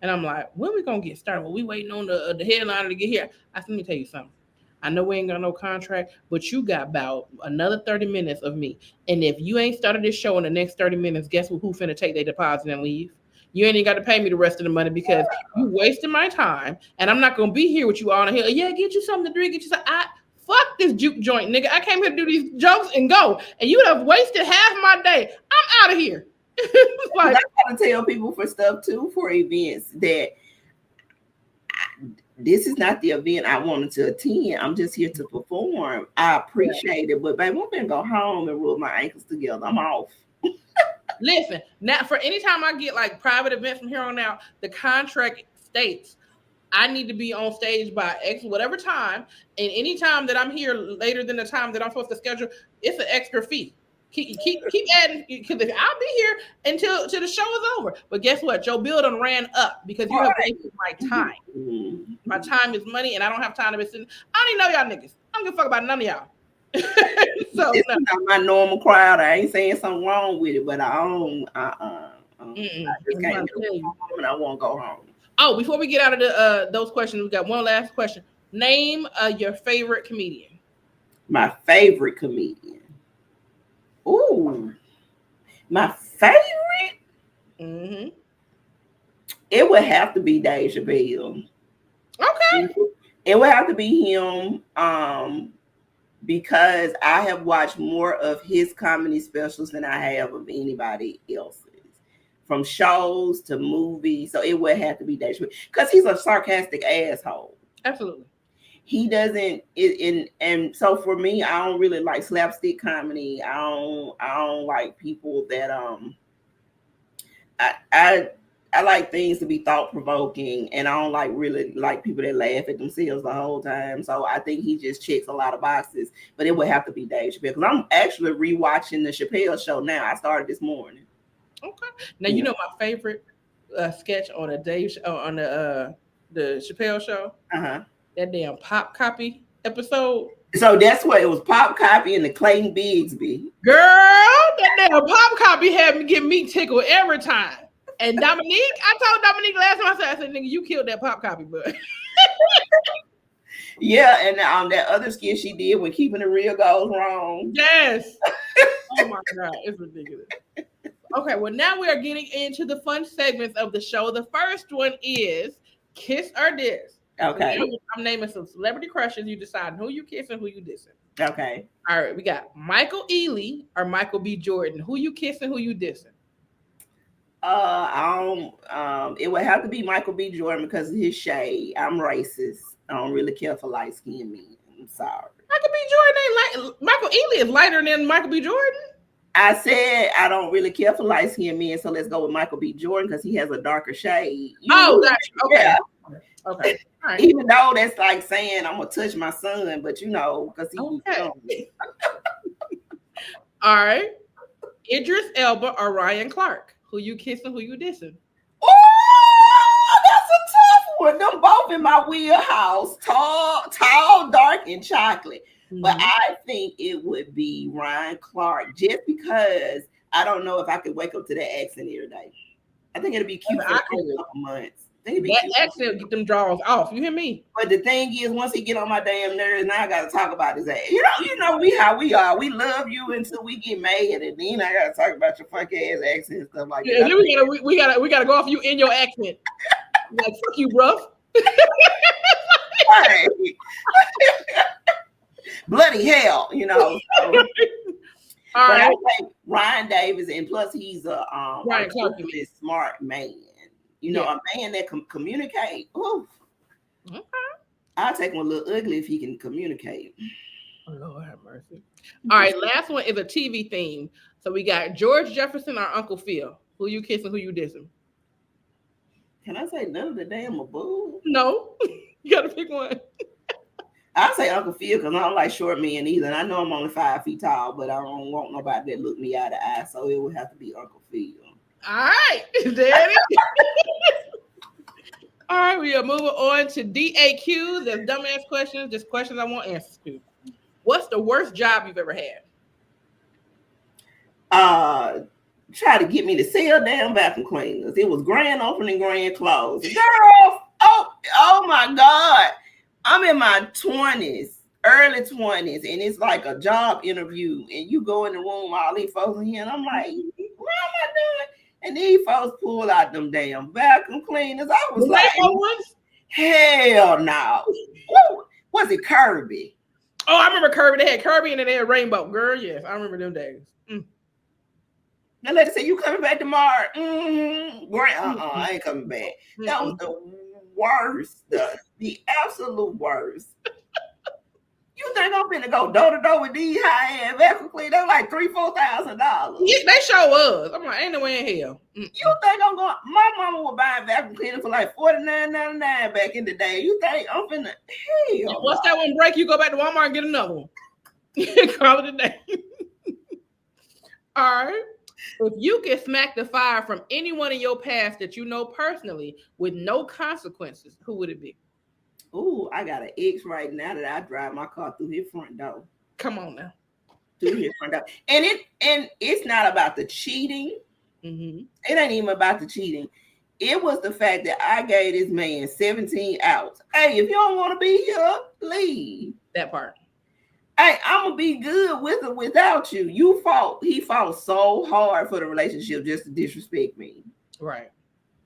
[SPEAKER 2] And I'm like, when we gonna get started? Well, we waiting on the headliner to get here. I said, let me tell you something. I know we ain't got no contract, but you got about another 30 minutes of me. And if you ain't started this show in the next 30 minutes, guess who finna take their deposit and leave? You ain't even got to pay me the rest of the money because you wasted my time. And I'm not going to be here with you all in here. Yeah, get you something to drink. Get you something. Fuck this juke joint, nigga. I came here to do these jokes and go. And you have wasted half my day. I'm out of here.
[SPEAKER 1] Like, I got to tell people for stuff too, for events, that this is not the event I wanted to attend. I'm just here to perform. I appreciate it, but baby, I'm gonna go home and rub my ankles together. I'm off.
[SPEAKER 2] Listen, now for any time I get like private events from here on out, the contract states I need to be on stage by X whatever time, and any time that I'm here later than the time that I'm supposed to schedule, it's an extra fee. Keep adding, because I'll be here until the show is over. But guess what? Your bill done ran up because you have wasted my time. My time is money, and I don't have time to be sitting. I don't even know y'all niggas. I don't give a fuck about none of y'all. So
[SPEAKER 1] it's not my normal crowd. I ain't saying something wrong with it, but I don't. I just can't get home, and I won't go home.
[SPEAKER 2] Oh, before we get out of those questions, we got one last question. Name your favorite comedian.
[SPEAKER 1] My favorite comedian. Ooh, my favorite?
[SPEAKER 2] Mm-hmm.
[SPEAKER 1] It would have to be Dave Chappelle.
[SPEAKER 2] Okay.
[SPEAKER 1] It would have to be him because I have watched more of his comedy specials than I have of anybody else's. From shows to movies. So it would have to be Dave Chappelle because he's a sarcastic asshole.
[SPEAKER 2] Absolutely.
[SPEAKER 1] He doesn't and so for me, I don't really like slapstick comedy. I don't like people that I like things to be thought provoking, and I don't really like people that laugh at themselves the whole time. So I think he just checks a lot of boxes, but it would have to be Dave Chappelle because I'm actually rewatching the Chappelle Show now. I started this morning.
[SPEAKER 2] Okay. Now you know my favorite sketch on the Chappelle Show. That damn Pop Copy episode.
[SPEAKER 1] So that's what it was, Pop Copy and the Clayton Bigsby.
[SPEAKER 2] Girl, that damn Pop Copy had me get me tickled every time. And Dominique, I told Dominique last time, I said, nigga, you killed that Pop Copy, bud.
[SPEAKER 1] Yeah, and that other skit she did when Keeping It Real goes wrong.
[SPEAKER 2] Yes. Oh my God, it's ridiculous. Okay, well now we are getting into the fun segments of the show. The first one is Kiss or Diss.
[SPEAKER 1] Okay.
[SPEAKER 2] I'm naming some celebrity crushes. You decide who you kissing, who you dissing.
[SPEAKER 1] Okay.
[SPEAKER 2] All right, we got Michael Ealy or Michael B. Jordan. Who you kissing, who you dissing?
[SPEAKER 1] It would have to be Michael B. Jordan because of his shade. I'm racist. I don't really care for light skinned men. I'm sorry.
[SPEAKER 2] Michael B. Jordan ain't like Michael Ealy is lighter than Michael B. Jordan.
[SPEAKER 1] I said I don't really care for light skinned men, so let's go with Michael B. Jordan because he has a darker shade.
[SPEAKER 2] Gotcha. Okay.
[SPEAKER 1] Yeah.
[SPEAKER 2] Okay. All right.
[SPEAKER 1] Even though that's like saying I'm gonna touch my son, but because he
[SPEAKER 2] okay. All right. Idris Elba or Ryan Clark. Who you kissing, who you dissing?
[SPEAKER 1] Oh, that's a tough one. Them both in my wheelhouse. Tall, dark, and chocolate. Mm-hmm. But I think it would be Ryan Clark just because I don't know if I could wake up to that accent every day. I think it'd be cute for a couple months.
[SPEAKER 2] That accent get them draws off. You hear me?
[SPEAKER 1] But the thing is, once he get on my damn nerves, now I gotta talk about his ass. You know we how we are. We love you until we get mad, and then I gotta talk about your fuck ass accent and stuff like that.
[SPEAKER 2] And then we gotta go off you in your accent. Like fuck you, bruv.
[SPEAKER 1] Right. Bloody hell, So.
[SPEAKER 2] All right.
[SPEAKER 1] I think Ryan Davis, and plus he's a smart man. A man that can communicate. Ooh.
[SPEAKER 2] Okay.
[SPEAKER 1] I'll take him a little ugly if he can communicate.
[SPEAKER 2] Oh, Lord have mercy. All right, last one is a TV theme. So we got George Jefferson or Uncle Phil. Who you kissing? Who you dissing?
[SPEAKER 1] Can I say none of the damn above?
[SPEAKER 2] No. You gotta pick one.
[SPEAKER 1] I'll say Uncle Phil because I don't like short men either. And I know I'm only 5 feet tall, but I don't want nobody that look me out of the eye. So it would have to be Uncle Phil.
[SPEAKER 2] All right, Daddy. All right, we are moving on to DAQ. That's dumbass questions, just questions I want answers to. What's the worst job you've ever had?
[SPEAKER 1] Try to get me to sell damn vacuum cleaners. It was grand opening, grand close. Girl, oh my God. I'm in my 20s, early 20s, and it's like a job interview, and you go in the room, all these folks in here, and I'm like, what am I doing? And these folks pull out them damn vacuum cleaners. I was like, hell no. Was it Kirby?
[SPEAKER 2] Oh, I remember Kirby. They had Kirby and then they had Rainbow. Girl, yes, I remember them days.
[SPEAKER 1] Now let's say you coming back tomorrow. I ain't coming back. That was the worst, the absolute worst. You think I'm finna go door to door with these high-end vacuum cleaners? They're like $3,000-$4,000.
[SPEAKER 2] Yeah, they sure was. I'm like, ain't no way in hell.
[SPEAKER 1] You think I'm going? My mama was buying vacuum cleaner for like $49.99 back in the day. You think I'm finna? Hell,
[SPEAKER 2] once that one break, you go back to Walmart and get another one. Call it a day. All right. If you could smack the fire from anyone in your past that you know personally with no consequences, who would it be?
[SPEAKER 1] Ooh, I got an ex right now that I drive my car through his front door.
[SPEAKER 2] Come on now.
[SPEAKER 1] Through his front door. And it's not about the cheating.
[SPEAKER 2] Mm-hmm.
[SPEAKER 1] It ain't even about the cheating. It was the fact that I gave this man 17 outs. Hey, if you don't want to be here, leave.
[SPEAKER 2] That part.
[SPEAKER 1] Hey, I'm gonna be good with or without you. He fought so hard for the relationship just to disrespect me.
[SPEAKER 2] Right.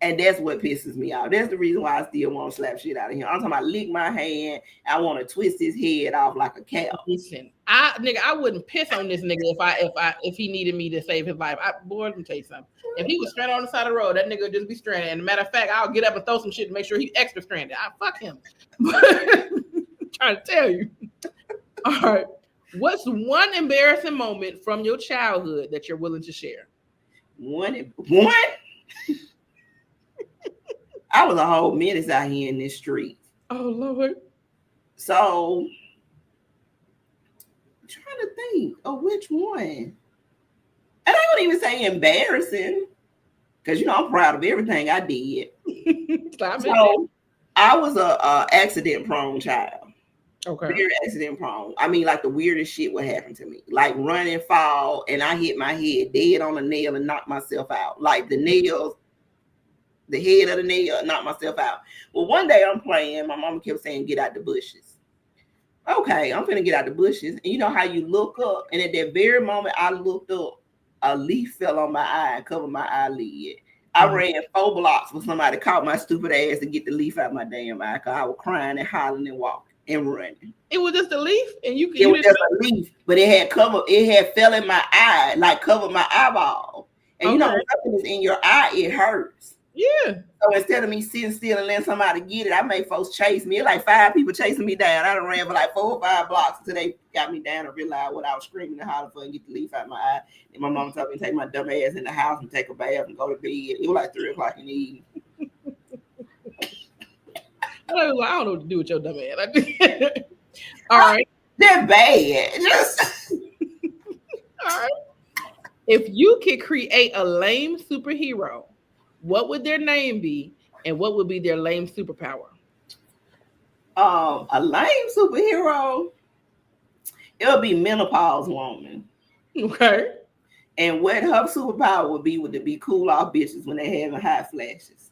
[SPEAKER 1] And that's what pisses me off. That's the reason why I still want to slap shit out of him. I'm talking about lick my hand. I want to twist his head off like a cow.
[SPEAKER 2] Listen, I wouldn't piss on this nigga if he needed me to save his life. Boy, let me tell you something. If he was stranded on the side of the road, that nigga would just be stranded. And matter of fact, I'll get up and throw some shit to make sure he's extra stranded. I fuck him. Trying to tell you. All right. What's one embarrassing moment from your childhood that you're willing to share?
[SPEAKER 1] One? I was a whole menace out here in this street.
[SPEAKER 2] Oh, Lord.
[SPEAKER 1] So, I'm trying to think of which one. And I wouldn't even say embarrassing, because, I'm proud of everything I did. So, I was a accident-prone child.
[SPEAKER 2] Okay.
[SPEAKER 1] Very accident-prone. I mean, like the weirdest shit would happen to me. Like run and fall, and I hit my head dead on a nail and knock myself out. Like the nails, the head of the nail, knock myself out. Well, one day I'm playing. My mama kept saying, "Get out the bushes." Okay, I'm finna get out the bushes. And you know how you look up, and at that very moment I looked up, a leaf fell on my eye and covered my eyelid. I ran 4 blocks for somebody caught my stupid ass to get the leaf out my damn eye, because I was crying and hollering and walking and running.
[SPEAKER 2] It was just a leaf, and
[SPEAKER 1] it was just a leaf, but it had fell in my eye, like covered my eyeball. And when something is in your eye, it hurts.
[SPEAKER 2] Yeah.
[SPEAKER 1] So instead of me sitting still and letting somebody get it, I made folks chase me. It like 5 people chasing me down. I done ran for like 4 or 5 blocks until they got me down and realized what I was screaming and hollering for and get the leaf out of my eye. And my mom told me to take my dumb ass in the house and take a bath and go to bed. It was like 3 o'clock in the evening.
[SPEAKER 2] I don't know what to do with your dumb ass. All right.
[SPEAKER 1] They're bad.
[SPEAKER 2] All right. If you could create a lame superhero, what would their name be, and what would be their lame superpower?
[SPEAKER 1] A lame superhero, it'll be menopause woman.
[SPEAKER 2] Okay.
[SPEAKER 1] And what her superpower would be to be cool off bitches when they having hot flashes.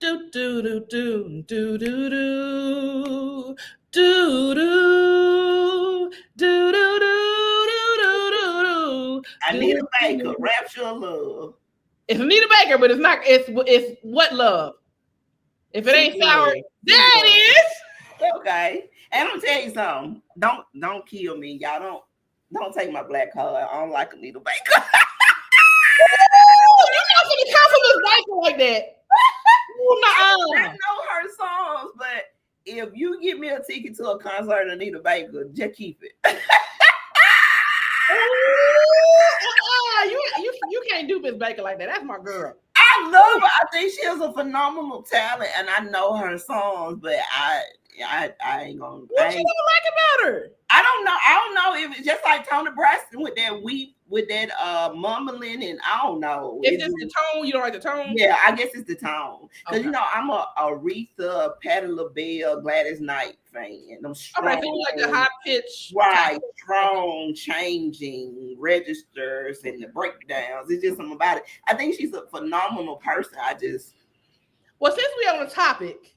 [SPEAKER 2] Do do do do do do do do do do do do.
[SPEAKER 1] Anita Baker, Rapture of Love.
[SPEAKER 2] It's Anita Baker, but it's not. It's what love. If it ain't sour, there it is.
[SPEAKER 1] Okay, and I'm gonna tell you something. Don't kill me, y'all. Don't take my black card. I don't like Anita Baker.
[SPEAKER 2] You're not gonna compliment Baker like that.
[SPEAKER 1] I know her songs, but if you give me a ticket to a concert of Anita Baker, just keep it.
[SPEAKER 2] You can't do Miss Baker like that. That's my girl.
[SPEAKER 1] I love her. I think she has a phenomenal talent, and I know her songs, but I ain't gonna.
[SPEAKER 2] What you don't like about her?
[SPEAKER 1] I don't know if it's just like Toni Braxton with that mumbling, and I don't know.
[SPEAKER 2] Is this the tone? You don't like the tone?
[SPEAKER 1] Yeah, I guess it's the tone. Because I'm a Aretha, Patti LaBelle, Gladys Knight fan. I'm strong.
[SPEAKER 2] Okay, so you like the high pitch,
[SPEAKER 1] right? Strong, changing registers and the breakdowns. It's just something about it. I think she's a phenomenal person.
[SPEAKER 2] Well, since we're on the topic,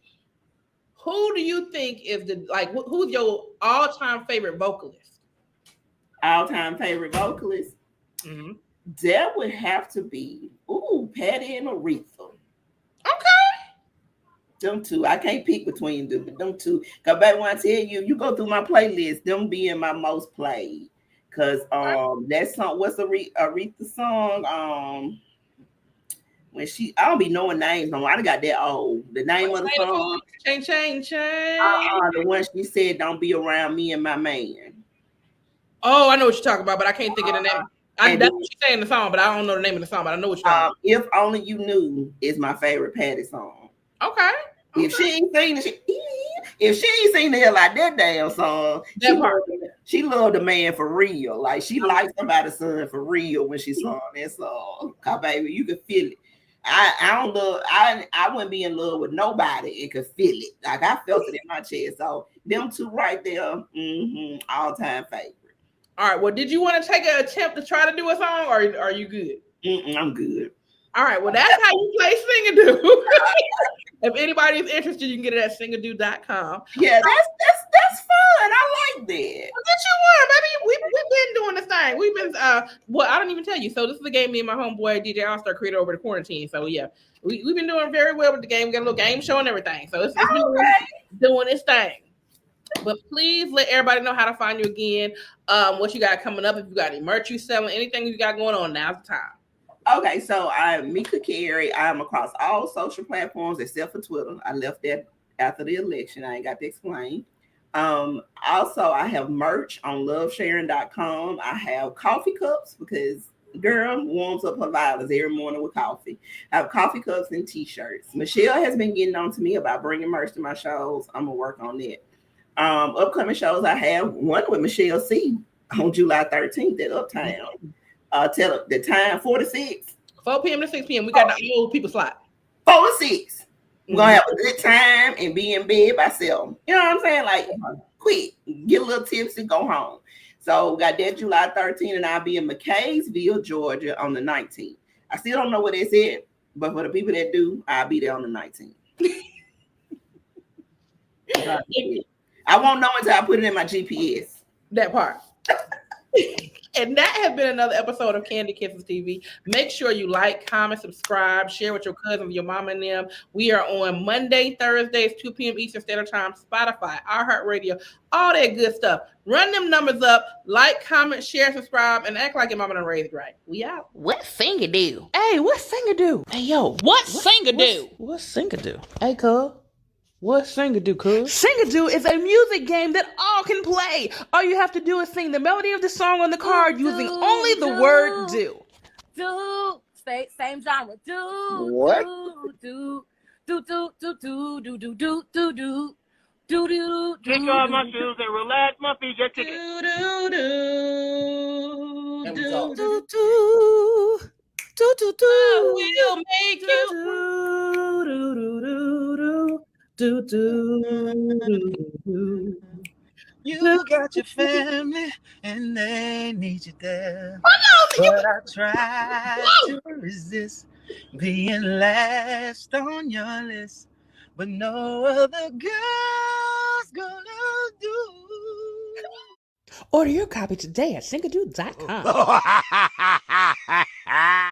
[SPEAKER 2] who do you think is who's your all-time favorite vocalist?
[SPEAKER 1] All-time favorite vocalist? Mm-hmm. That would have to be Patti and Aretha.
[SPEAKER 2] Okay.
[SPEAKER 1] Them two. I can't pick between them, but them two. Because back when I tell you go through my playlist, them being my most played. Because that song, what's Aretha song? When I don't be knowing names no more. I done got that old. The name of the song.
[SPEAKER 2] Change.
[SPEAKER 1] The one she said, "Don't be around me and my man."
[SPEAKER 2] Oh, I know what you're talking about, but I can't think of the name. That's what she's saying in the song, but I don't know the name of the song, but I know what you're talking about.
[SPEAKER 1] If Only You Knew is my favorite Patti song.
[SPEAKER 2] Okay.
[SPEAKER 1] If she ain't seen the hell out that damn song, she loved the man for real. Like she liked somebody's son for real when she saw that song. Cause baby, you could feel it. I wouldn't be in love with nobody and could feel it. Like I felt it in my chest. So them two right there, all-time favorite.
[SPEAKER 2] All right. Well, did you want to take an attempt to try to do a song, or are you good?
[SPEAKER 1] I'm good.
[SPEAKER 2] All right. Well, that's how you play Sing-a-Doo. If anybody is interested, you can get it at singadoo.com.
[SPEAKER 1] Yeah, that's fun. I like that.
[SPEAKER 2] Well, get you one, baby. We've been doing this thing. We've been I don't even tell you. So this is a game me and my homeboy DJ All-Star created over the quarantine. So yeah, we've been doing very well with the game. We got a little game show and everything. So it's doing its thing. But please let everybody know how to find you again. What you got coming up? If you got any merch you selling, anything you got going on, now's the time.
[SPEAKER 1] Okay, so I'm mekacarey. I'm across all social platforms except for Twitter. I left that after the election. I ain't got to explain. Also, I have merch on lovesharing.com. I have coffee cups because girl warms up her violence every morning with coffee. I have coffee cups and t-shirts. Michelle has been getting on to me about bringing merch to my shows. I'm going to work on that. Upcoming shows, I have one with Michelle C. on July 13th at Uptown. Tell the time, 4 to 6.
[SPEAKER 2] 4 p.m. to 6 p.m. We got the old people slot.
[SPEAKER 1] 4 to 6. We're going to have a good time and be in bed by 7. You know what I'm saying? Like, quick, get a little tips and go home. So we got that July 13th, and I'll be in McCaysville, Georgia on the 19th. I still don't know what they said, but for the people that do, I'll be there on the 19th. I won't know until I put it in my GPS.
[SPEAKER 2] That part. And that has been another episode of Candy Kisses TV. Make sure you like, comment, subscribe, share with your cousins, your mom and them. We are on Monday, Thursdays, 2 p.m. Eastern Standard Time, Spotify, iHeartRadio, all that good stuff. Run them numbers up, like, comment, share, subscribe, and act like your mama done raised right. We out.
[SPEAKER 4] What Sing-a-Doo?
[SPEAKER 6] Hey, what's Sing-a-Doo?
[SPEAKER 4] Hey, yo. What Sing-a-Doo?
[SPEAKER 6] What's Sing-a-Doo?
[SPEAKER 4] Hey, cuz.
[SPEAKER 6] What's Sing-a-Doo, cuz? Sing-a-Doo is a music game that all can play. All you have to do is sing the melody of the song on the card using only the word do.
[SPEAKER 4] Do. Same genre. Do.
[SPEAKER 8] What?
[SPEAKER 4] Do. Do.
[SPEAKER 7] Kick off my shoes and relax my feet. Just kick it.
[SPEAKER 2] We'll make
[SPEAKER 8] You got your family and they need you there. But I try to resist being last on your list, but no other girl's gonna do.
[SPEAKER 6] Order your copy today at singadude.com.